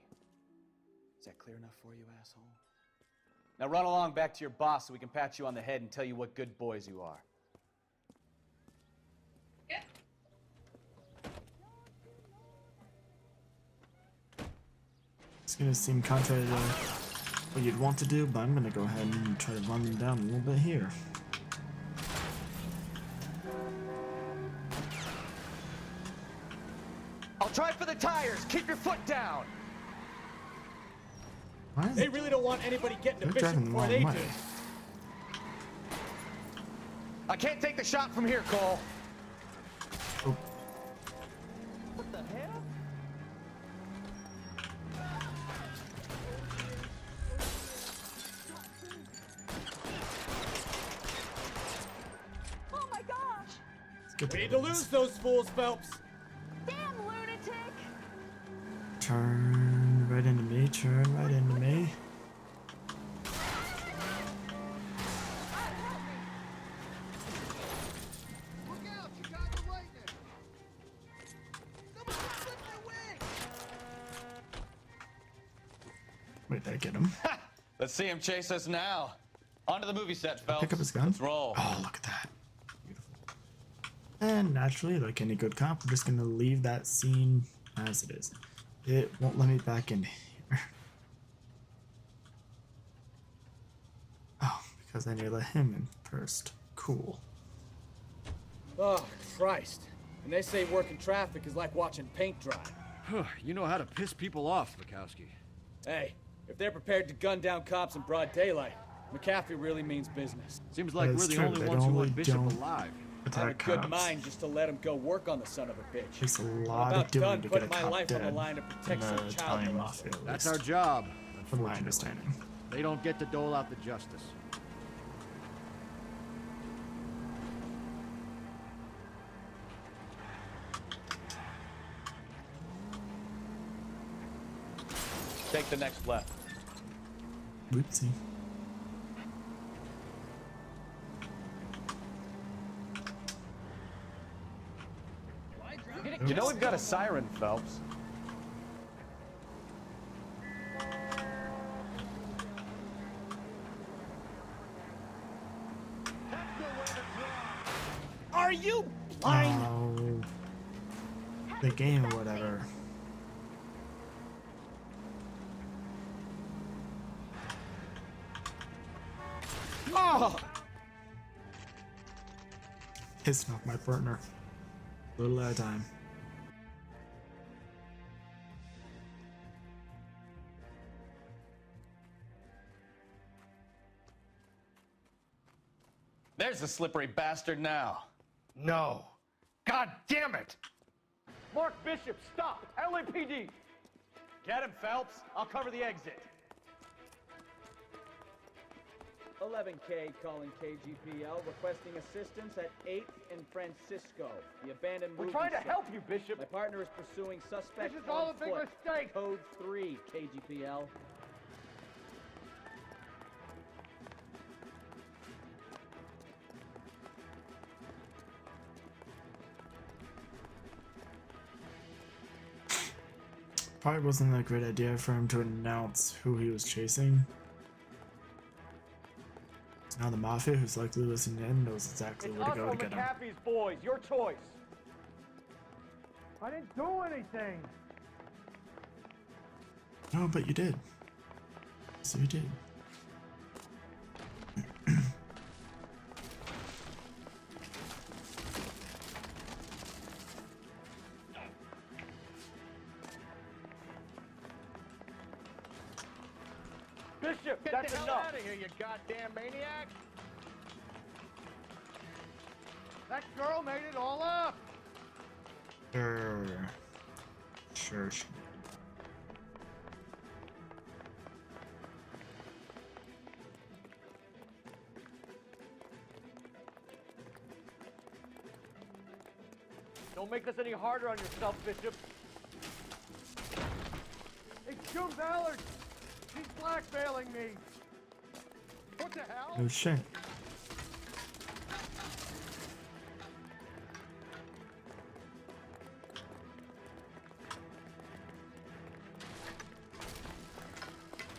Is that clear enough for you, asshole? Now run along back to your boss so we can pat you on the head and tell you what good boys you are.
It's gonna seem contrary to what you'd want to do, but I'm gonna go ahead and try to run them down a little bit here.
I'll try for the tires. Keep your foot down.
Why is
They really don't want anybody getting to
They're
Bishop
driving the
before
wrong
they do.
way.
I can't take the shot from here, Cole.
Oh.
What the hell?
Oh my gosh!
Get
We need to lose those fools, Phelps.
Damn lunatic!
Turn right into me. Turn right into me. Wait, did I get him?
Let's see him chase us now. Onto the movie set, Phelps.
Pick up his gun.
Let's roll.
Oh, look at that. Beautiful. And naturally, like any good cop, we're just gonna leave that scene as it is. It won't let me back in here. Oh, because I need to let him in first. Cool.
Oh, Christ. And they say working traffic is like watching paint dry.
You know how to piss people off, Bukowski.
Hey, if they're prepared to gun down cops in broad daylight, McAfee really means business.
Seems like we're the only ones who want Bishop alive.
I have a good mind just to let him go work on the son of a bitch.
Takes a
I'm
lot
about
of doing
done
to get
putting
a
my
cop
life on the
dead
line to
in
protect
the
some child
Italian
molester.
mafia. At
That's
least,
our job.
from my understanding.
They don't get to dole out the justice.
Take the next left.
Oopsie.
You know we've got a siren, Phelps.
Are you blind?
Oh, the game or whatever.
Oh!
Pissed off my partner. A little at a time.
There's the slippery bastard now.
No. God damn it! Mark Bishop, stop! LAPD!
Get him, Phelps. I'll cover the exit. 11K calling KGPL, requesting assistance at 8th and Francisco, the abandoned
We're
movie
trying to
set.
help you, Bishop.
My partner is pursuing suspect
This is all
on
a big
foot.
mistake.
Code 3, KGPL.
Probably wasn't a great idea for him to announce who he was chasing. Now the Mafia, who's likely listening in, knows exactly
It's
where to
us
go
or
to get him.
McAfee's boys. Your choice. I didn't do anything.
No, but you did. So you did.
Bishop,
Get
that's
the hell
enough.
out of here, you goddamn maniac! That girl made it all up!
Sure. Sure.
Don't make this any harder on yourself, Bishop.
It's June Ballard! She's blackmailing me! What the hell?
No shit.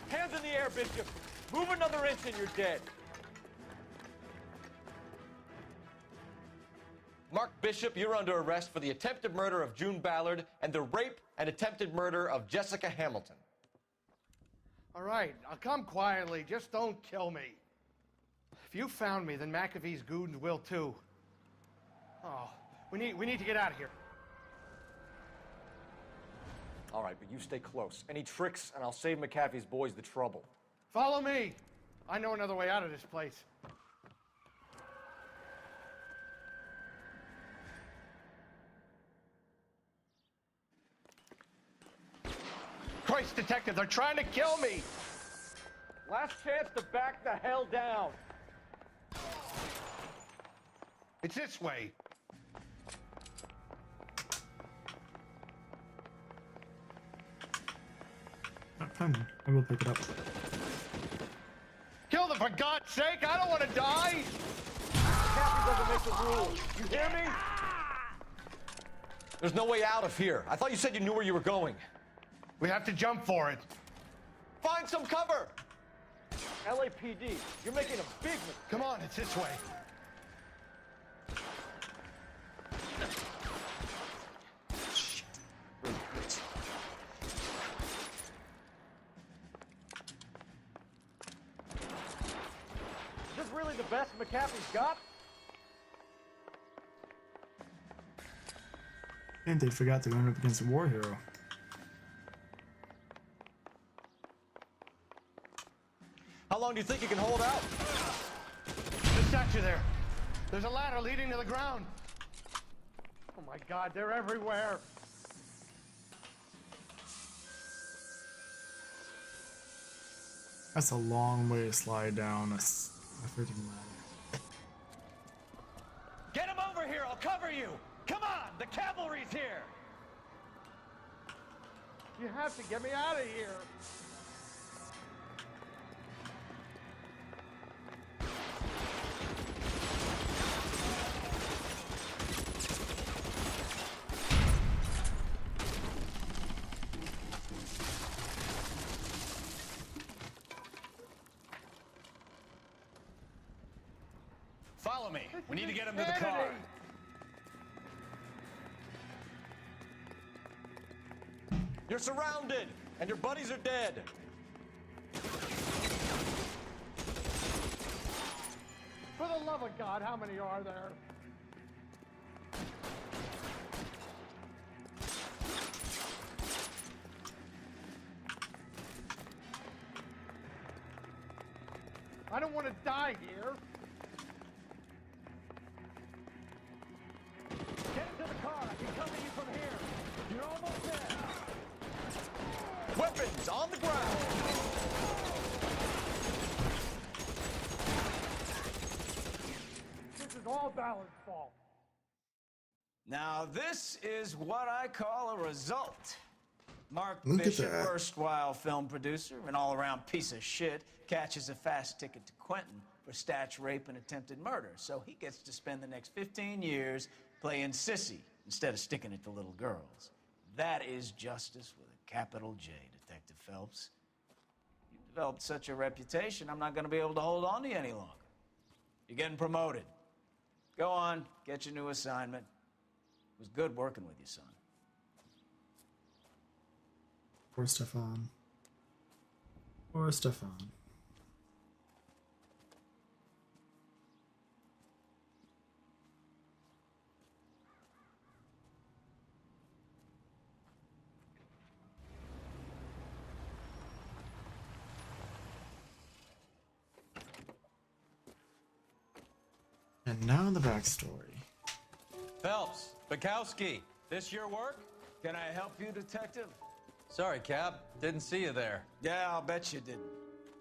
Hands in the air, Bishop. Move another inch and you're dead.
Mark Bishop, you're under arrest for the attempted murder of June Ballard and the rape and attempted murder of Jessica Hamilton.
All right, I'll come quietly. Just don't kill me. If you found me, then McAfee's goons will too. Oh, we need to get out of here.
All right, but you stay close. Any tricks, and I'll save McAfee's boys the trouble.
Follow me. I know another way out of this place. Christ, detective, they're trying to kill me.
Last chance to back the hell down.
It's this way.
Fine, I will pick it up.
Kill them, for God's sake! I don't want to die!
McAfee doesn't make the rules. You hear me? There's no way out of here. I thought you said you knew where you were going.
We have to jump for it.
Find some cover! LAPD, you're making a big mistake.
Come on, it's this way.
Is this really the best McAfee's got?
And they forgot to go up against a war hero.
How long do you think you can hold out?
The statue there. There's a ladder leading to the ground. Oh my God, they're everywhere.
That's a long way to slide down a freaking ladder.
Get him over here, I'll cover you! Come on, the cavalry's here!
You have to get me out of here.
Follow me. We need to get him to the car.
You're surrounded, and your buddies are dead.
For the love of God, how many are there? I don't want to die here.
Get into the car. I can cover you from here. You're almost there.
Weapons on the ground.
This is all Ballard's fault.
Now, this is what I call a result. Mark
Look at
Bishop,
that.
erstwhile film producer and all-around piece of shit, catches a fast ticket to Quentin for statch rape and attempted murder. So he gets to spend the next 15 years playing sissy instead of sticking it to little girls. That is justice with a capital J, Detective Phelps. You've developed such a reputation, I'm not going to be able to hold on to you any longer. You're getting promoted. Go on, get your new assignment. It was good working with you, son.
Poor Stefan. Poor Stefan. And now the backstory.
Phelps, Bukowski, this your work?
Can I help you, Detective?
Sorry, Cap. Didn't see you there.
Yeah, I'll bet you didn't.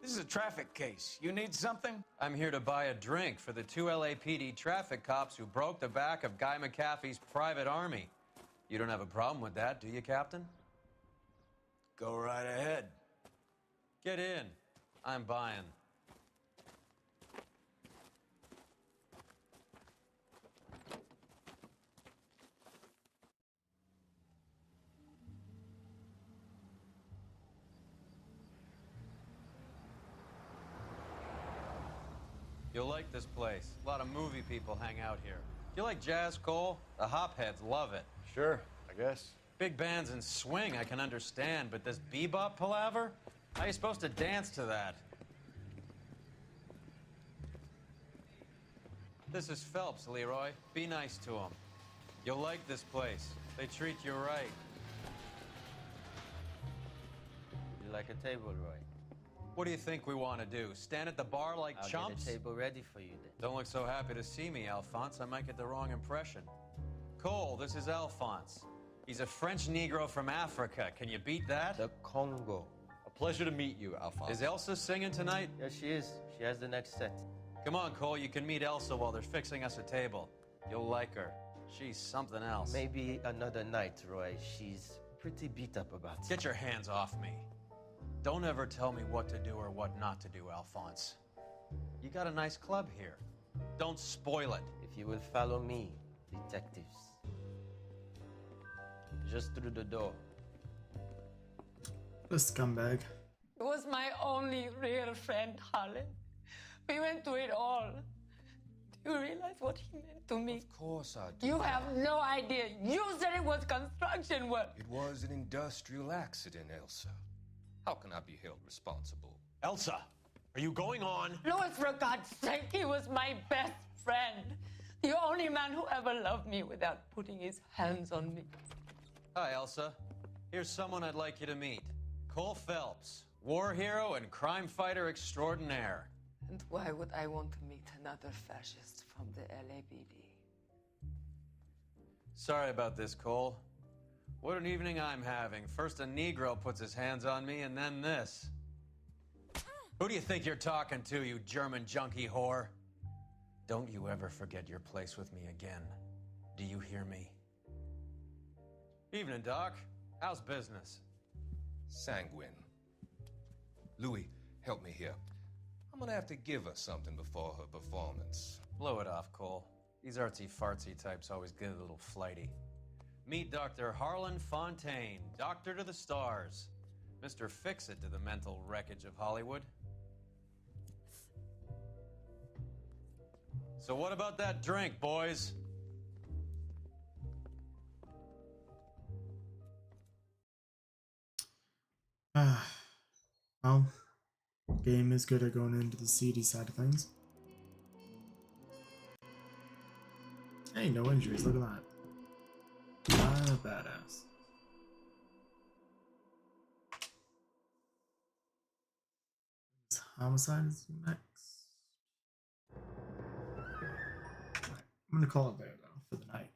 This is a traffic case. You need something?
I'm here to buy a drink for the 2 LAPD traffic cops who broke the back of Guy McAfee's private army. You don't have a problem with that, do you, Captain?
Go right ahead.
Get in. I'm buying. You'll like this place. A lot of movie people hang out here. You like jazz, Cole? The hopheads love it.
Sure, I guess.
Big bands and swing I can understand, but this bebop palaver? How are you supposed to dance to that? This is Phelps, Leroy. Be nice to him. You'll like this place. They treat you right.
like a table, Roy?
What do you think we want to do? Stand at the bar like
I'll
chumps?
get a table ready for you then.
Don't look so happy to see me, Alphonse. I might get the wrong impression. Cole, this is Alphonse. He's a French Negro from Africa. Can you beat that?
The Congo.
A pleasure to meet you, Alphonse.
Is Elsa singing tonight?
Yes, she is. She has the next set.
Come on, Cole. You can meet Elsa while they're fixing us a table. You'll like her. She's something else.
Maybe another night, Roy. She's pretty beat up about it.
Get your hands off me. Don't ever tell me what to do or what not to do, Alphonse. You got a nice club here. Don't spoil it.
If you will follow me, detectives. Just through the door.
What a scumbag.
He was my only real friend, Harlan. We went through it all. Do you realize what he meant to me?
Of course I do.
You have no idea. You said it was construction work.
It was an industrial accident, Elsa. How can I be held responsible?
Elsa, are you going on?
Louis, for God's sake, he was my best friend. The only man who ever loved me without putting his hands on me.
Hi, Elsa. Here's someone I'd like you to meet. Cole Phelps, war hero and crime fighter extraordinaire.
And why would I want to meet another fascist from the LAPD?
Sorry about this, Cole. What an evening I'm having. First a Negro puts his hands on me, and then this. Who do you think you're talking to, you German junkie whore? Don't you ever forget your place with me again. Do you hear me? Evening, Doc. How's business?
Sanguine. Louis, help me here. I'm gonna have to give her something before her performance.
Blow it off, Cole. These artsy-fartsy types always get a little flighty. Meet Dr. Harlan Fontaine, doctor to the stars. Mr. Fix-It to the mental wreckage of Hollywood. So what about that drink, boys?
Well, game is good at going into the seedy side of things. Hey, no injuries, look at that. Not a badass. Homicide is next. I'm gonna call it there though for the night.